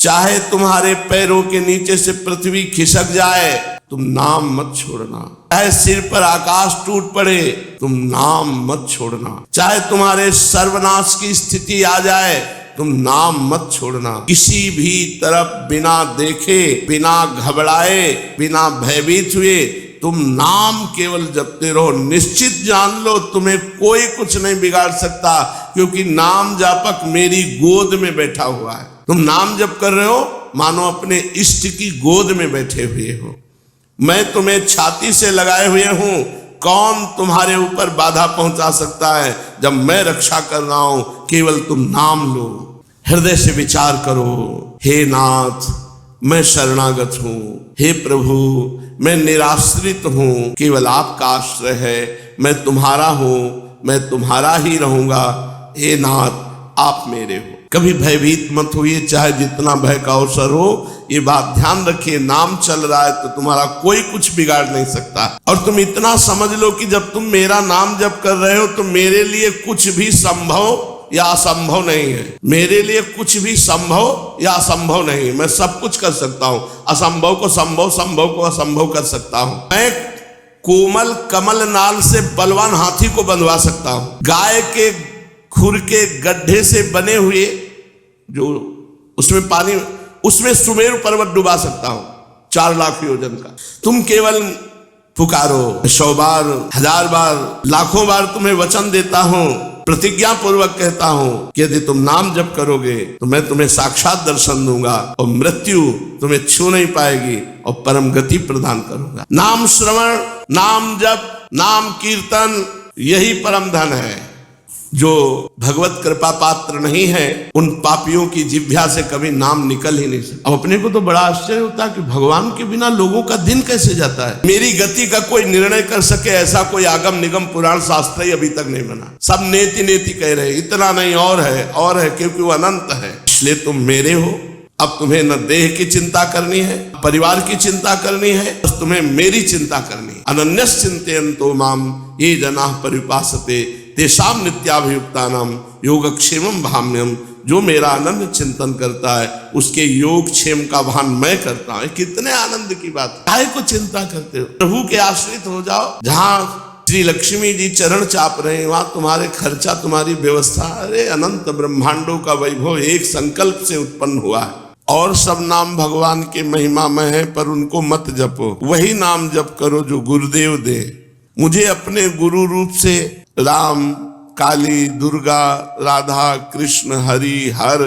चाहे तुम्हारे पैरों के नीचे से पृथ्वी खिसक जाए, तुम नाम मत छोड़ना। चाहे सिर पर आकाश टूट पड़े, तुम नाम मत छोड़ना। चाहे तुम्हारे सर्वनाश की स्थिति आ जाए, तुम नाम मत छोड़ना। किसी भी तरफ बिना देखे, बिना घबराए, बिना भयभीत हुए तुम नाम केवल जपते रहो। निश्चित जान लो तुम्हें कोई कुछ नहीं बिगाड़ सकता, क्योंकि नाम जापक मेरी गोद में बैठा हुआ है। तुम नाम जप कर रहे हो मानो अपने इष्ट की गोद में बैठे हुए हो। मैं तुम्हें छाती से लगाए हुए हूं, कौन तुम्हारे ऊपर बाधा पहुंचा सकता है जब मैं रक्षा कर रहा हूं। केवल तुम नाम लो, हृदय से विचार करो, हे नाथ मैं शरणागत हूं, हे प्रभु मैं निराश्रित हूं, केवल आपका आश्रय है, मैं तुम्हारा हूं, मैं तुम्हारा ही रहूंगा। हे नाथ आप मेरे हो। कभी भयभीत मत होइए, चाहे जितना भय का अवसर हो। ये बात ध्यान रखिए, नाम चल रहा है तो तुम्हारा कोई कुछ बिगाड़ नहीं सकता। और तुम इतना समझ लो कि जब तुम मेरा नाम जप कर रहे हो तो मेरे लिए कुछ भी संभव या असंभव नहीं है। मेरे लिए कुछ भी संभव या असंभव नहीं, मैं सब कुछ कर सकता हूं। असंभव को संभव, संभव को असंभव कर सकता हूं। मैं कोमल कमल नाल से बलवान हाथी को बंधवा सकता हूं। गाय के खुर के गड्ढे से बने हुए जो उसमें पानी, उसमें सुमेरु पर्वत डुबा सकता हूं 4 लाख योजन का। तुम केवल पुकारो, 100 बार, 1000 बार, लाखों बार तुम्हें वचन देता हूं, प्रतिज्ञा पूर्वक कहता हूं कि यदि तुम नाम जप करोगे तो मैं तुम्हें साक्षात दर्शन दूंगा और मृत्यु तुम्हें छू नहीं पाएगी और परम गति प्रदान करूंगा। नाम श्रवण, नाम जप, नाम कीर्तन, यही परम धन है। जो भगवत कृपा पात्र नहीं है, उन पापियों की जिह्वा से कभी नाम निकल ही नहीं सकता। अब अपने को तो बड़ा आश्चर्य होता है कि भगवान के बिना लोगों का दिन कैसे जाता है। मेरी गति का कोई निर्णय कर सके ऐसा कोई आगम निगम पुराण शास्त्र ही अभी तक नहीं बना। सब नेति नेति कह रहे, इतना नहीं और है, क्योंकि वो अनंत है। इसलिए तुम मेरे हो। अब तुम्हें न देह की चिंता करनी है, परिवार की चिंता करनी है, बस तुम्हें मेरी चिंता करनी है। अनन्यस चिंतयन्तो माम ये जनाः परिपासते तेषां नित्याभियुक्तानां योगक्षेमं भाम्यम। जो मेरा आनंद चिंतन करता है उसके योग क्षेम का भान मैं करता हूं। कितने आनंद की बात। काहे को चिंता करते हो, प्रभु के आश्रित हो जाओ। जहां श्री लक्ष्मी जी चरण चाप रहे हैं वहां तुम्हारे खर्चा, तुम्हारी व्यवस्था। अरे अनंत ब्रह्मांडों का वैभव एक संकल्प से उत्पन्न हुआ है। और सब नाम भगवान के महिमा में है, पर उनको मत जपो। वही नाम जप करो जो गुरुदेव दे। मुझे अपने गुरु रूप से राम, काली, दुर्गा, राधा, कृष्ण, हरि, हर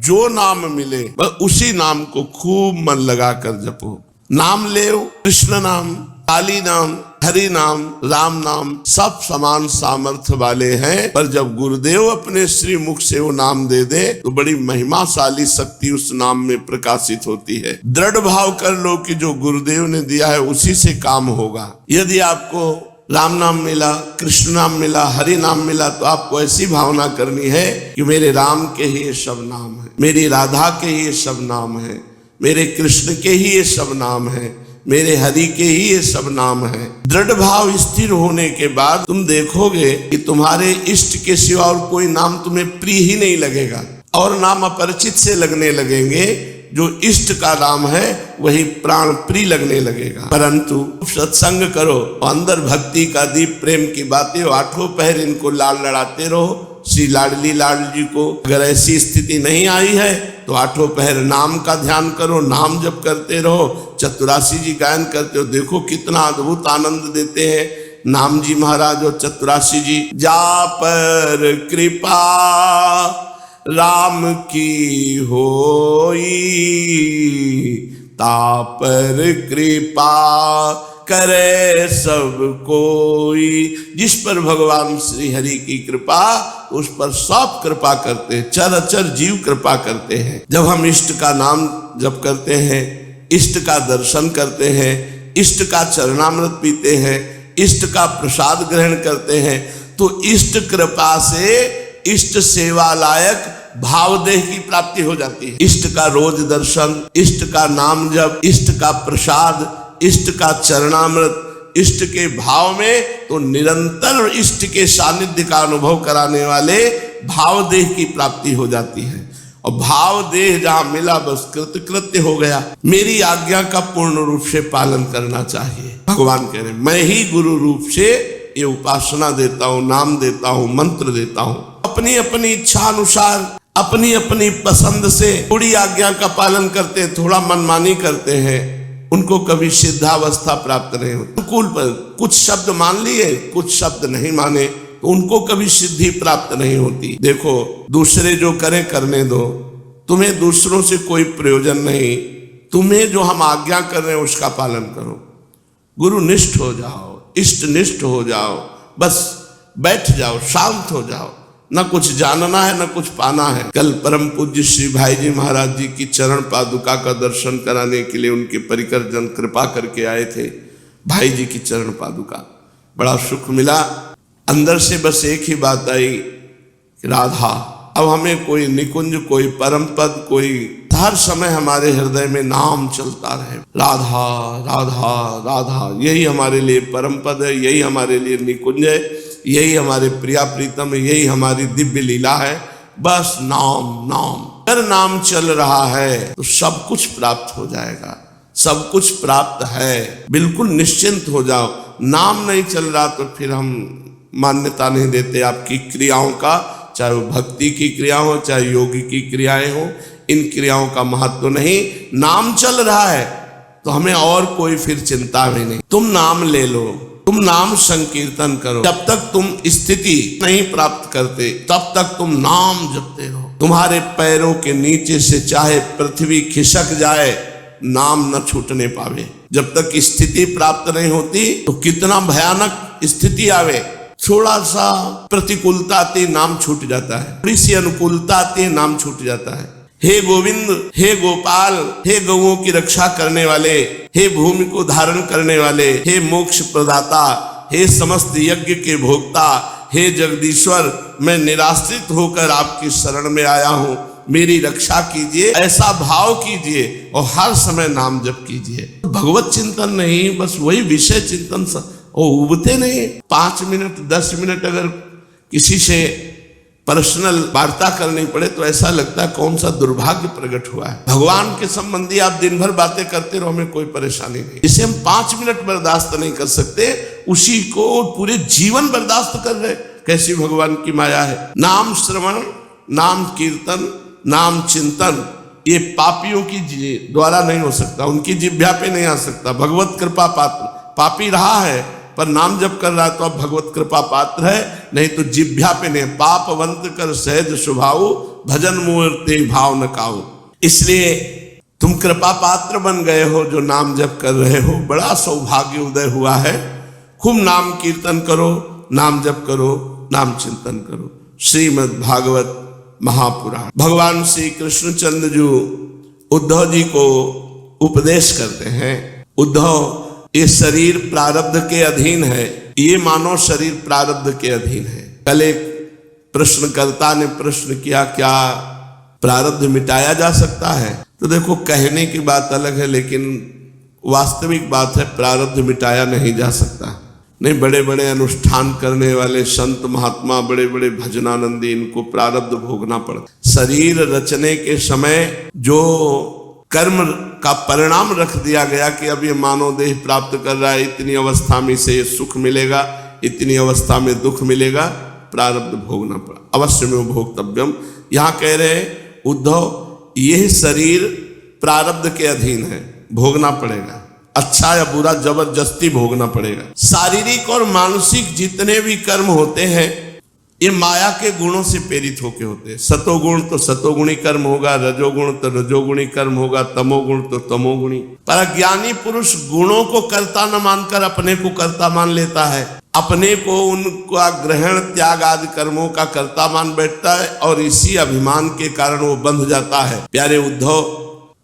जो नाम मिले बस उसी नाम को खूब मन लगा कर जपो। नाम ले, कृष्ण नाम, काली नाम, हरि नाम, राम नाम सब समान सामर्थ्य वाले हैं, पर जब गुरुदेव अपने श्री मुख से वो नाम दे दे तो बड़ी महिमाशाली शक्ति उस नाम में प्रकाशित होती है। दृढ़ भाव कर लो कि जो गुरुदेव ने दिया है उसी से काम होगा। यदि आपको राम नाम मिला, कृष्ण नाम मिला, हरि नाम मिला, तो आपको ऐसी भावना करनी है कि मेरे राम के ही ये सब नाम है, मेरी राधा के ही ये सब नाम है, मेरे कृष्ण के ही ये सब नाम है, मेरे हरि के ही ये सब नाम है। दृढ़ भाव स्थिर होने के बाद तुम देखोगे कि तुम्हारे इष्ट के सिवा और कोई नाम तुम्हें प्रिय ही नहीं लगेगा, और नाम अपरिचित से लगने लगेंगे। जो इष्ट का नाम है वही प्राण प्रिय लगने लगेगा। परंतु सत्संग करो, अंदर भक्ति का दीप, प्रेम की बातें, 8 पहर इनको लाल लड़ाते रहो। श्री लाडली लाल जी को अगर ऐसी स्थिति नहीं आई है तो 8 पहर नाम का ध्यान करो, नाम जप करते रहो। चतुरासी जी गायन करते हो, देखो कितना अद्भुत आनंद देते हैं नाम जी महाराज और चतुरासी जी। जा पर कृपा राम की होई, तापर कृपा करे सब कोई। जिस पर भगवान श्री हरि की कृपा, उस पर सब कृपा करते हैं, चर अचर जीव कृपा करते हैं। जब हम इष्ट का नाम जप करते हैं, इष्ट का दर्शन करते हैं, इष्ट का चरणामृत पीते हैं, इष्ट का प्रसाद ग्रहण करते हैं, तो इष्ट कृपा से इष्ट सेवा लायक भावदेह की प्राप्ति हो जाती है। इष्ट का रोज दर्शन, इष्ट का नाम जप, इष्ट का प्रसाद, इष्ट का चरणामृत, इष्ट के भाव में तो निरंतर इष्ट के सानिध्य का अनुभव कराने वाले भावदेह की प्राप्ति हो जाती है। और भाव देह जहां मिला बस कृत्य हो गया। मेरी आज्ञा का पूर्ण रूप से पालन करना चाहिए। भगवान कह रहे मैं ही गुरु रूप से ये उपासना देता हूं, नाम देता हूं, मंत्र देता हूं। अपनी अपनी इच्छा अनुसार अपनी अपनी पसंद से थोड़ी आज्ञा का पालन करते हैं, थोड़ा मनमानी करते हैं, उनको कभी सिद्धावस्था प्राप्त नहीं होती। अनुकूल पर कुछ शब्द मान लिए, कुछ शब्द नहीं माने, तो उनको कभी सिद्धि प्राप्त नहीं होती। देखो दूसरे जो करें करने दो, तुम्हें दूसरों से कोई प्रयोजन नहीं। तुम्हें जो हम आज्ञा कर रहे हैं उसका पालन करो। गुरु निष्ठ हो जाओ, इष्ट निष्ठ हो जाओ, बस बैठ जाओ, शांत हो जाओ। न कुछ जानना है न कुछ पाना है। कल परम पूज्य श्री भाई जी महाराज जी की चरण पादुका का दर्शन कराने के लिए उनके परिकरजन कृपा करके आए थे। भाई जी की चरण पादुका, बड़ा सुख मिला। अंदर से बस एक ही बात आई, राधा। अब हमें कोई निकुंज, कोई परम पद, कोई हर समय हमारे हृदय में नाम चलता रहे, राधा राधा राधा। यही हमारे लिए परम पद है, यही हमारे लिए निकुंज है, यही हमारे प्रिया प्रीतम है, यही हमारी दिव्य लीला है। बस नाम नाम, अगर नाम चल रहा है तो सब कुछ प्राप्त हो जाएगा, सब कुछ प्राप्त है। बिल्कुल निश्चिंत हो जाओ। नाम नहीं चल रहा तो फिर हम मान्यता नहीं देते आपकी क्रियाओं का, चाहे वो भक्ति की क्रिया हो, चाहे योगी की क्रियाएं हो। इन क्रियाओं का महत्व नहीं। नाम चल रहा है तो हमें और कोई फिर चिंता भी नहीं। तुम नाम ले लो, तुम नाम संकीर्तन करो। जब तक तुम स्थिति नहीं प्राप्त करते तब तक तुम नाम जपते रहो। तुम्हारे पैरों के नीचे से चाहे पृथ्वी खिसक जाए, नाम न छूटने पावे। जब तक स्थिति प्राप्त नहीं होती तो कितना भयानक स्थिति आवे, थोड़ा सा प्रतिकूलता आती नाम छूट जाता है, थोड़ी सी अनुकूलता आती नाम छूट जाता है। हे गोविंद, हे गोपाल, हे गौओं की रक्षा करने वाले, हे भूमि को धारण करने वाले, हे मोक्ष प्रदाता, हे समस्त यज्ञ के भोक्ता, हे जगदीश्वर, मैं निराश्रित होकर आपकी शरण में आया हूँ, मेरी रक्षा कीजिए। ऐसा भाव कीजिए और हर समय नाम जप कीजिए। भगवत चिंतन नहीं, बस वही विषय चिंतन वो उबते नहीं। 5 मिनट 10 मिनट अगर किसी से पर्सनल वार्ता करनी पड़े तो ऐसा लगता है कौन सा दुर्भाग्य प्रकट हुआ है। भगवान के संबंधी आप दिन भर बातें करते रहो, हमें कोई परेशानी नहीं। जिसे हम 5 मिनट बर्दाश्त नहीं कर सकते, उसी को पूरे जीवन बर्दाश्त कर रहे, कैसी भगवान की माया है। नाम श्रवण, नाम कीर्तन, नाम चिंतन, ये पापियों की द्वारा नहीं हो सकता, उनकी जिह्वा पे नहीं आ सकता। भगवत कृपा पात्र पापी रहा है पर नाम जप कर रहा है तो अब भगवत कृपा पात्र है, नहीं तो जिह्वा पे नहीं। पापवंत कर सहज स्वभाव, भजन मूर्ति भाव न काऊ। इसलिए तुम कृपा पात्र बन गए हो जो नाम जप कर रहे हो। बड़ा सौभाग्य उदय हुआ है। खूब नाम कीर्तन करो, नाम जप करो, नाम चिंतन करो। श्रीमद् भागवत महापुराण। भगवान श्री कृष्णचंद्र जी उद्धव जी को उपदेश करते हैं। उद्धव, ये शरीर प्रारब्ध के अधीन है, ये मानव शरीर प्रारब्ध के अधीन है। कल एक प्रश्नकर्ता ने प्रश्न किया, क्या प्रारब्ध मिटाया जा सकता है? तो देखो, कहने की बात अलग है, लेकिन वास्तविक बात है प्रारब्ध मिटाया नहीं जा सकता। नहीं, बड़े बड़े अनुष्ठान करने वाले संत महात्मा, बड़े बड़े भजनानंदी, इनको प्रारब्ध भोगना पड़ता। शरीर रचने के समय जो कर्म का परिणाम रख दिया गया कि अब ये मानव देह प्राप्त कर रहा है, इतनी अवस्था में इसे सुख मिलेगा, इतनी अवस्था में दुख मिलेगा, प्रारब्ध भोगना पड़ा, अवश्य में भोक्तव्यम। यहाँ कह रहे उद्धव, यह शरीर प्रारब्ध के अधीन है, भोगना पड़ेगा। अच्छा या बुरा जबरदस्ती भोगना पड़ेगा। शारीरिक और मानसिक जितने भी कर्म होते हैं ये माया के गुणों से प्रेरित होके होते हैं। सतोगुण तो सतोगुणी कर्म होगा, रजोगुण तो रजोगुणी कर्म होगा, तमोगुण तो तमोगुणी। पर अज्ञानी पुरुष गुणों को कर्ता न मानकर अपने को कर्ता मान लेता है, अपने को उनका ग्रहण त्याग आदि कर्मों का कर्ता मान बैठता है और इसी अभिमान के कारण वो बंध जाता है। प्यारे उद्धव,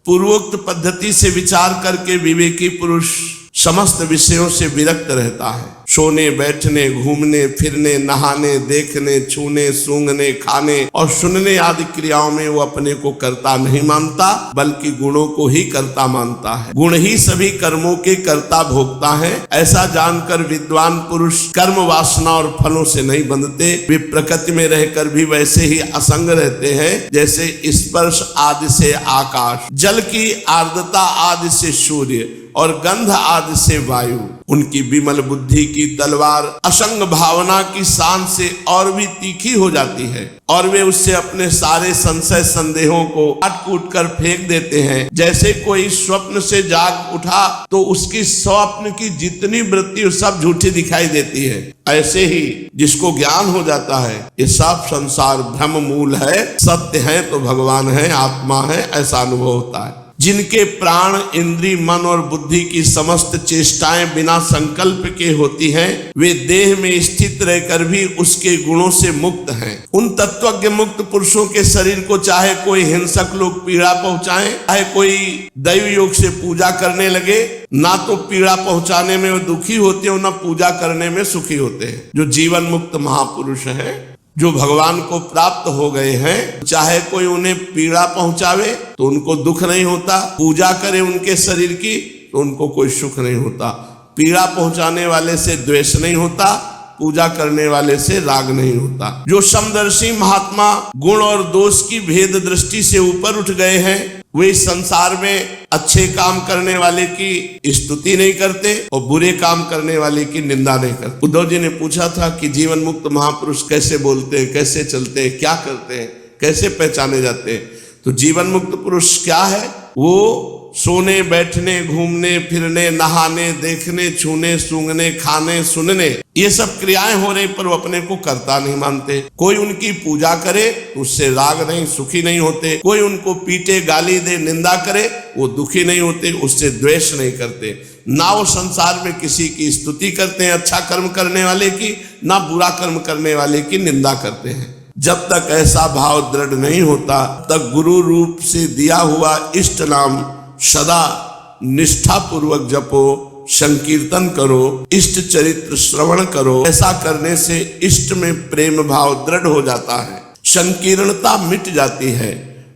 पूर्वोक्त पद्धति से विचार करके विवेकी पुरुष समस्त विषयों से विरक्त रहता है, सोने बैठने घूमने फिरने नहाने देखने छूने सूंघने खाने और सुनने आदि क्रियाओं में वो अपने को कर्ता नहीं मानता, बल्कि गुणों को ही कर्ता मानता है। गुण ही सभी कर्मों के कर्ता भोक्ता है। ऐसा जानकर विद्वान पुरुष कर्म वासना और फलों से नहीं बंधते। वे प्रकृति में रहकर भी वैसे ही असंग रहते हैं जैसे स्पर्श आदि से आकाश, जल की आर्द्रता आदि से सूर्य और गंध आदि से वायु। उनकी विमल बुद्धि की तलवार असंग भावना की शान से और भी तीखी हो जाती है और वे उससे अपने सारे संशय संदेहों को काट कूट कर फेंक देते हैं। जैसे कोई स्वप्न से जाग उठा तो उसकी स्वप्न की जितनी वृत्ति सब झूठी दिखाई देती है, ऐसे ही जिसको ज्ञान हो जाता है ये सब संसार भ्रम मूल है, सत्य है तो भगवान है, आत्मा है, ऐसा अनुभव होता है। जिनके प्राण इंद्री मन और बुद्धि की समस्त चेष्टाएं बिना संकल्प के होती हैं, वे देह में स्थित रहकर भी उसके गुणों से मुक्त हैं। उन तत्वज्ञ मुक्त पुरुषों के शरीर को चाहे कोई हिंसक लोग पीड़ा पहुंचाएं, चाहे कोई दैव योग से पूजा करने लगे, ना तो पीड़ा पहुंचाने में वो दुखी होते हैं, ना पूजा करने में सुखी होते हैं। जो जीवन मुक्त महापुरुष हैं, जो भगवान को प्राप्त हो गए हैं, चाहे कोई उन्हें पीड़ा पहुंचावे तो उनको दुख नहीं होता, पूजा करे उनके शरीर की तो उनको कोई सुख नहीं होता। पीड़ा पहुंचाने वाले से द्वेष नहीं होता, पूजा करने वाले से राग नहीं होता। जो समदर्शी महात्मा गुण और दोष की भेद दृष्टि से ऊपर उठ गए हैं, वे संसार में अच्छे काम करने वाले की स्तुति नहीं करते और बुरे काम करने वाले की निंदा नहीं करते। उद्धव जी ने पूछा था कि जीवन मुक्त महापुरुष कैसे बोलते हैं, कैसे चलते हैं, क्या करते हैं, कैसे पहचाने जाते हैं? तो जीवन मुक्त पुरुष क्या है? वो सोने बैठने घूमने फिरने नहाने देखने छूने सूंघने खाने सुनने ये सब क्रियाएं होने पर वो अपने को कर्ता नहीं मानते। कोई उनकी पूजा करे उससे राग नहीं, सुखी नहीं होते। कोई उनको पीटे गाली दे निंदा करे वो दुखी नहीं होते, उससे द्वेष नहीं करते। ना वो संसार में किसी की स्तुति करते हैं अच्छा कर्म करने वाले की, ना बुरा कर्म करने वाले की निंदा करते हैं। जब तक ऐसा भाव दृढ़ नहीं होता तब गुरु रूप से दिया हुआ इष्ट नाम सदा निष्ठा पूर्वक जपो, संकीर्तन करो, इष्ट चरित्र श्रवण करो। ऐसा करने से इष्ट में प्रेम भाव दृढ़ हो जाता है, संकीर्णता मिट जाती है,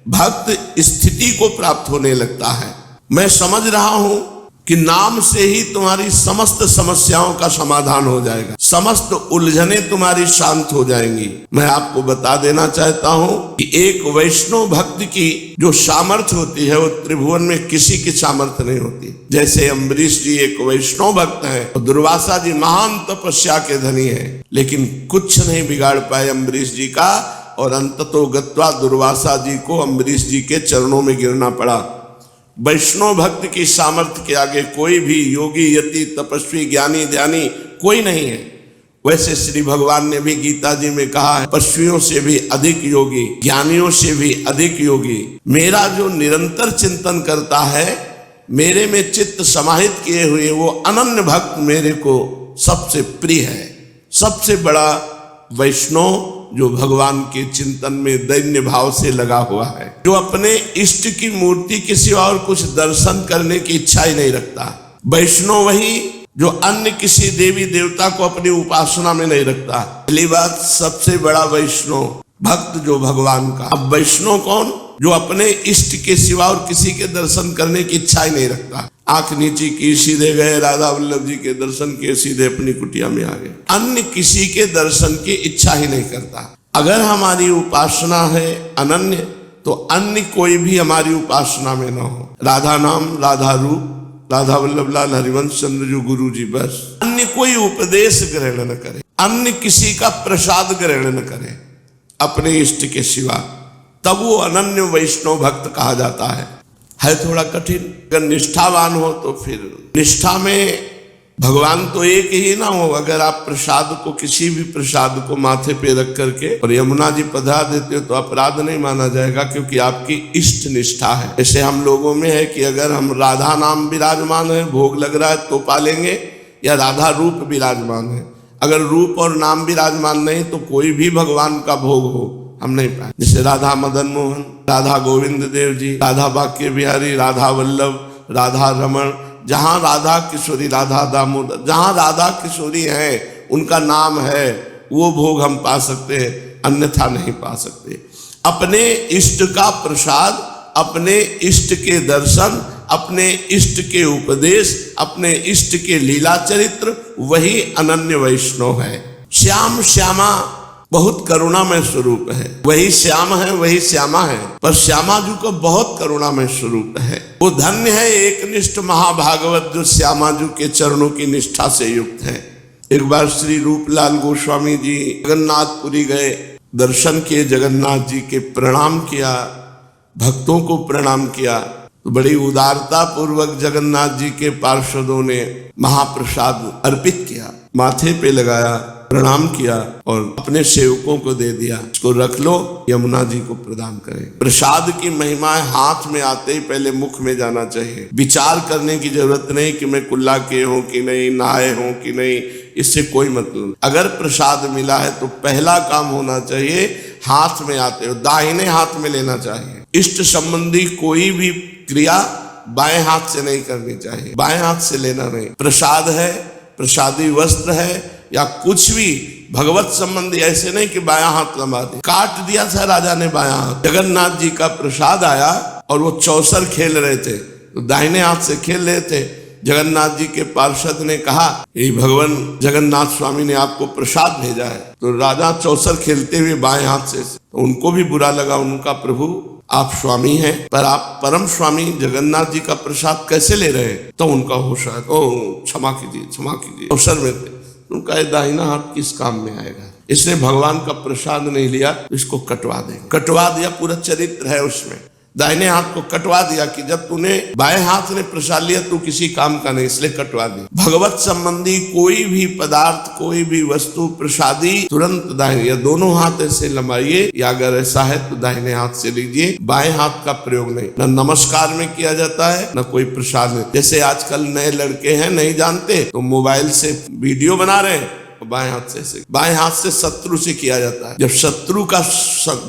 भक्त स्थिति को प्राप्त होने लगता है। मैं समझ रहा हूं कि नाम से ही तुम्हारी समस्त समस्याओं का समाधान हो जाएगा, समस्त उलझने तुम्हारी शांत हो जाएंगी। मैं आपको बता देना चाहता हूं कि एक वैष्णव भक्त की जो सामर्थ्य होती है वो त्रिभुवन में किसी की सामर्थ्य नहीं होती। जैसे अम्बरीश जी एक वैष्णव भक्त हैं और दुर्वासा जी महान तपस्या के धनी हैं, लेकिन कुछ नहीं बिगाड़ पाए अम्बरीश जी का और अंततो गत्वा दुर्वासा जी को अम्बरीश जी के चरणों में गिरना पड़ा। वैष्णव भक्त की सामर्थ्य के आगे कोई भी योगी यति तपस्वी ज्ञानी ध्यानी कोई नहीं है। वैसे श्री भगवान ने भी गीता जी में कहा है, तपस्वियों से भी अधिक योगी, ज्ञानियों से भी अधिक योगी। मेरा जो निरंतर चिंतन करता है, मेरे में चित्त समाहित किए हुए वो अनन्य भक्त मेरे को सबसे प्रिय है। सबसे बड़ा वैष्णव जो भगवान के चिंतन में दैन्य भाव से लगा हुआ है, जो अपने इष्ट की मूर्ति के सिवा और कुछ दर्शन करने की इच्छा ही नहीं रखता। वैष्णव वही जो अन्य किसी देवी देवता को अपनी उपासना में नहीं रखता। पहली बात, सबसे बड़ा वैष्णव भक्त जो भगवान का। अब वैष्णव कौन? जो अपने इष्ट के सिवा और किसी के दर्शन करने की इच्छा ही नहीं रखता। आंख नीची की, सीधे गए राधा वल्लभ जी के दर्शन किए, सीधे अपनी कुटिया में आ गए। अन्य किसी के दर्शन की इच्छा ही नहीं करता। अगर हमारी उपासना है अनन्य, तो अन्य कोई भी हमारी उपासना में न हो। राधा नाम, राधा रूप, राधा वल्लभ लाल हरिवंश चंद्र जो गुरु जी, बस। अन्य कोई उपदेश ग्रहण न करे, अन्य किसी का प्रसाद ग्रहण न करे अपने इष्ट के सिवा, तब वो अनन्य वैष्णव भक्त कहा जाता है थोड़ा कठिन। अगर निष्ठावान हो तो फिर निष्ठा में भगवान तो एक ही ना हो। अगर आप प्रसाद को, किसी भी प्रसाद को माथे पे रख करके और यमुना जी पधरा देते हो तो अपराध नहीं माना जाएगा, क्योंकि आपकी इष्ट निष्ठा है। जैसे हम लोगों में है कि अगर हम राधा नाम विराजमान है, भोग लग रहा है तो पालेंगे, या राधा रूप विराजमान है। अगर रूप और नाम विराजमान नहीं तो कोई भी भगवान का भोग हो हम नहीं पाए। जैसे राधा मदन मोहन, राधा गोविंद देव जी, राधा बाके बिहारी, राधा वल्लभ, राधा रमण, जहां राधा किशोरी, राधा दामोदर, जहां राधा किशोरी है, उनका नाम है, वो भोग हम पा सकते हैं, अन्यथा नहीं पा सकते। अपने इष्ट का प्रसाद, अपने इष्ट के दर्शन, अपने इष्ट के उपदेश, अपने इष्ट के लीला चरित्र, वही अनन्य वैष्णव है। श्याम श्यामा बहुत करुणामय स्वरूप है, वही श्याम है, वही श्यामा है, पर श्यामा जी को बहुत करुणामय स्वरूप है। वो धन्य है एक निष्ठ महाभागवत जो श्यामा जी के चरणों की निष्ठा से युक्त है। एक बार श्री रूपलाल गोस्वामी जी जगन्नाथपुरी गए, दर्शन किए जगन्नाथ जी के, प्रणाम किया, भक्तों को प्रणाम किया, तो बड़ी उदारता पूर्वक जगन्नाथ जी के पार्षदों ने महाप्रसाद अर्पित किया, माथे पे लगाया, प्रणाम किया और अपने सेवकों को दे दिया, इसको रख लो, यमुना जी को प्रदान करें। प्रसाद की महिमा हाथ में आते ही पहले मुख में जाना चाहिए। विचार करने की जरूरत नहीं कि मैं कुल्ला के हूं कि नहीं, नहाए हूं कि नहीं, इससे कोई मतलब। अगर प्रसाद मिला है तो पहला काम होना चाहिए हाथ में आते हो दाहिने हाथ में लेना चाहिए। इष्ट संबंधी कोई भी क्रिया बाएं हाथ से नहीं करनी चाहिए, बाएं हाथ से लेना नहीं। प्रसाद है, प्रसादी वस्त्र है या कुछ भी भगवत संबंधी, ऐसे नहीं कि बायां हाथ लंबा दे। काट दिया था राजा ने बायां हाथ। जगन्नाथ जी का प्रसाद आया और वो चौसर खेल रहे थे, तो दाहिने हाथ से खेल रहे थे। जगन्नाथ जी के पार्षद ने कहा, ये भगवान जगन्नाथ स्वामी ने आपको प्रसाद भेजा है। तो राजा चौसर खेलते हुए बाएं हाथ से, तो उनको भी बुरा लगा। उनका प्रभु आप स्वामी हैं, पर आप परम स्वामी जगन्नाथ जी का प्रसाद कैसे ले रहे हैं? तो उनका होश आया, ओ क्षमा कीजिए, क्षमा कीजिए, अवसर में थे। उनका दाहिना हाथ किस काम में आएगा? इसने भगवान का प्रसाद नहीं लिया, तो इसको कटवा दे। कटवा दिया, पूरा चरित्र है उसमें। दाहिने हाथ को कटवा दिया कि जब तूने बाएं हाथ ने प्रसाद लिया तू किसी काम का नहीं, इसलिए कटवा दी। भगवत संबंधी कोई भी पदार्थ, कोई भी वस्तु प्रसादी तुरंत दाहिने या दोनों हाथ ऐसे लंबाइए, या अगर ऐसा है तो दाहिने हाथ से लीजिए, बाएं हाथ का प्रयोग नहीं। न नमस्कार में किया जाता है, न कोई प्रसाद में। जैसे आजकल नए लड़के हैं, नहीं जानते तो मोबाइल से वीडियो बना रहे हैं, बाएं हाथ से शत्रु से किया जाता है। जब शत्रु का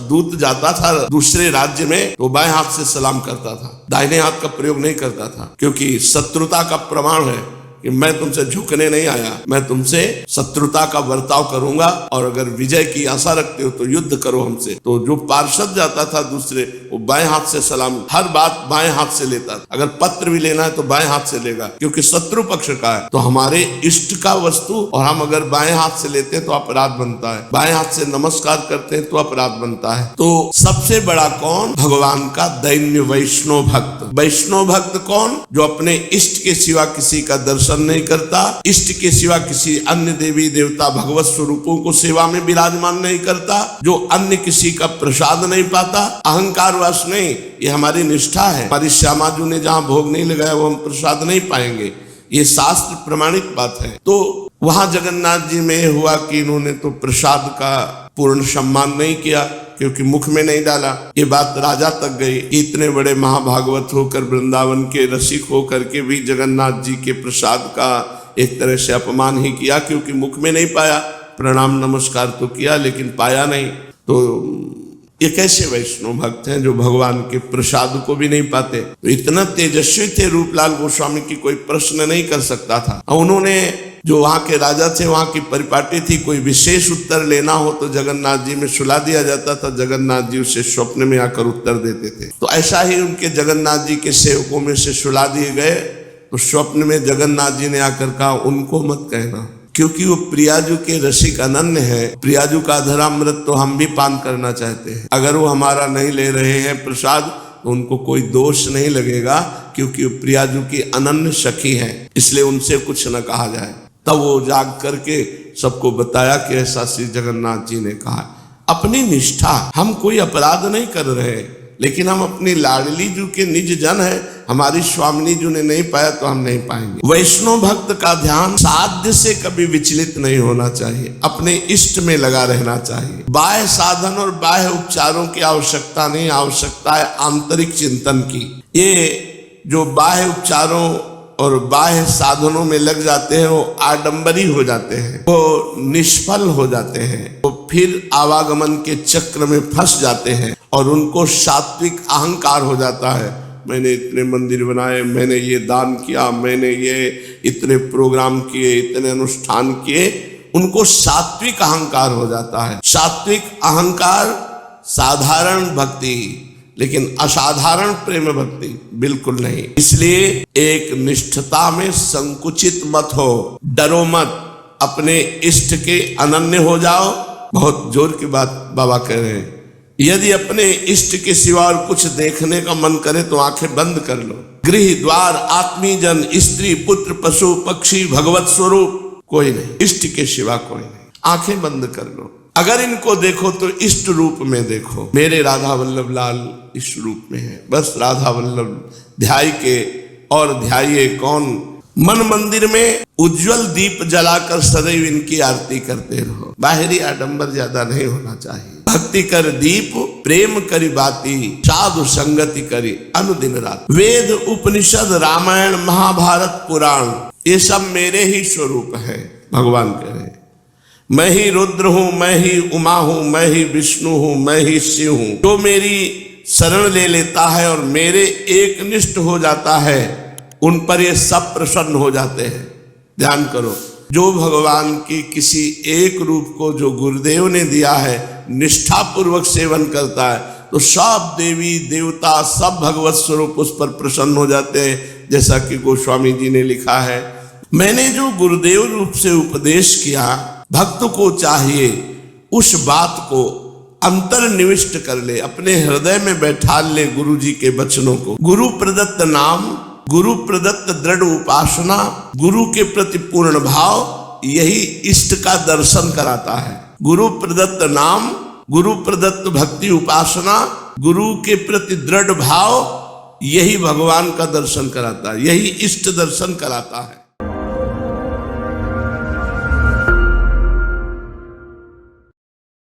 दूत जाता था दूसरे राज्य में, तो बाएं हाथ से सलाम करता था, दाहिने हाथ का प्रयोग नहीं करता था, क्योंकि शत्रुता का प्रमाण है कि मैं तुमसे झुकने नहीं आया, मैं तुमसे शत्रुता का बर्ताव करूंगा, और अगर विजय की आशा रखते हो तो युद्ध करो हमसे। तो जो पार्षद जाता था दूसरे, वो बाएं हाथ से सलाम, हर बात बाएं हाथ से लेता था। अगर पत्र भी लेना है तो बाएं हाथ से लेगा, क्योंकि शत्रु पक्ष का है। तो हमारे इष्ट का वस्तु और हम अगर बाएं हाथ से लेते हैं तो अपराध बनता है, बाएं हाथ से नमस्कार करते हैं तो अपराध बनता है। तो सबसे बड़ा कौन? भगवान का दैन्य वैष्णव भक्त। वैष्णव भक्त कौन? जो अपने इष्ट के सिवा किसी का दर्शन नहीं करता, इष्ट के सिवा किसी अन्य देवी देवता भगवत स्वरूपों को सेवा में विराजमान नहीं करता, जो अन्य किसी का प्रसाद नहीं पाता, अहंकार वश नहीं। ये हमारी निष्ठा है। हमारी श्यामा जी ने जहां भोग नहीं लगाया वो हम प्रसाद नहीं पाएंगे, ये शास्त्र प्रमाणित बात है। तो वहां जगन्नाथ जी में हुआ कि इन्होंने तो प्रसाद का पूर्ण सम्मान नहीं किया, क्योंकि मुख में नहीं डाला। ये बात राजा तक गई। इतने बड़े महाभागवत होकर, वृंदावन के रसिक होकर के भी जगन्नाथ जी के प्रसाद का एक तरह से अपमान ही किया, क्योंकि मुख में नहीं पाया। प्रणाम नमस्कार तो किया लेकिन पाया नहीं। तो ये कैसे वैष्णव भक्त हैं जो भगवान के प्रसाद को भी नहीं पाते? तो इतना तेजस्वी थे रूपलाल गोस्वामी की कोई प्रश्न नहीं कर सकता था। उन्होंने, जो वहां के राजा थे, वहां की परिपाटी थी, कोई विशेष उत्तर लेना हो तो जगन्नाथ जी में सुला दिया जाता था। जगन्नाथ जी उसे स्वप्न में आकर उत्तर देते थे। तो ऐसा ही उनके जगन्नाथ जी के सेवकों में से सुला दिए गए। तो स्वप्न में जगन्नाथ जी ने आकर कहा, उनको मत कहना, क्योंकि वो प्रियाजू के रसिक अनन्य है। प्रियाजू का अधरामृत तो हम भी पान करना चाहते हैं। अगर वो हमारा नहीं ले रहे हैं प्रसाद तो उनको कोई दोष नहीं लगेगा, क्योंकि वो प्रियाजू की अनन्य सखी है, इसलिए उनसे कुछ न कहा जाए। तब वो जाग करके सबको बताया कि ऐसा श्री जगन्नाथ जी ने कहा। अपनी निष्ठा, हम कोई अपराध नहीं कर रहे, लेकिन हम अपनी लाडली जू के निज जन है। हमारी स्वामिनी जू ने नहीं पाया तो हम नहीं पाएंगे। वैष्णव भक्त का ध्यान साध्य से कभी विचलित नहीं होना चाहिए, अपने इष्ट में लगा रहना चाहिए। बाह्य साधन और बाह्य उपचारों की आवश्यकता नहीं, आवश्यकता है आंतरिक चिंतन की। ये जो बाह्य उपचारों और बाह्य साधनों में लग जाते हैं, वो आडंबरी हो जाते हैं, वो निष्फल हो जाते हैं, वो फिर आवागमन के चक्र में फंस जाते हैं और उनको सात्विक अहंकार हो जाता है। मैंने इतने मंदिर बनाए, मैंने ये दान किया, मैंने ये इतने प्रोग्राम किए, इतने अनुष्ठान किए, उनको सात्विक अहंकार हो जाता है। सात्विक अहंकार साधारण भक्ति, लेकिन असाधारण प्रेम भक्ति बिल्कुल नहीं। इसलिए एक निष्ठता में संकुचित मत हो, डरो मत, अपने इष्ट के अनन्य हो जाओ। बहुत जोर की बात बाबा कह रहे हैं, यदि अपने इष्ट के सिवा और कुछ देखने का मन करे तो आंखें बंद कर लो। गृह द्वार आत्मीय जन स्त्री पुत्र पशु पक्षी भगवत स्वरूप कोई नहीं, इष्ट के सिवा कोई नहीं। आंखें बंद कर लो, अगर इनको देखो तो इष्ट रूप में देखो। मेरे राधा वल्लभ लाल इष्ट रूप में है, बस राधा वल्लभ ध्याय के और ध्याये कौन। मन मंदिर में उज्जवल दीप जलाकर सदैव इनकी आरती करते रहो। बाहरी आडंबर ज्यादा नहीं होना चाहिए। भक्ति कर दीप प्रेम करी बाती, साधु संगति करी अनुदिन रात। वेद उपनिषद रामायण महाभारत पुराण ये सब मेरे ही स्वरूप है। भगवान कह रहे मैं ही रुद्र हूं, मैं ही उमा हूं, मैं ही विष्णु हूं, मैं ही शिव हूं। जो मेरी शरण ले लेता है और मेरे एक निष्ठ हो जाता है, उन पर ये सब प्रसन्न हो जाते हैं। ध्यान करो, जो भगवान की किसी एक रूप को जो गुरुदेव ने दिया है निष्ठा पूर्वक सेवन करता है, तो सब देवी देवता सब भगवत स्वरूप उस पर प्रसन्न हो जाते हैं। जैसा कि गोस्वामी जी ने लिखा है, मैंने जो गुरुदेव रूप से उपदेश किया, भक्त को चाहिए उस बात को अंतर्निविष्ट कर ले, अपने हृदय में बैठा ले गुरु जी के वचनों को। गुरु प्रदत्त नाम, गुरु प्रदत्त दृढ़ उपासना, गुरु के प्रति पूर्ण भाव, यही इष्ट का दर्शन कराता है। गुरु प्रदत्त नाम, गुरु प्रदत्त भक्ति उपासना, गुरु के प्रति दृढ़ भाव, यही भगवान का दर्शन कराता है, यही इष्ट दर्शन कराता है।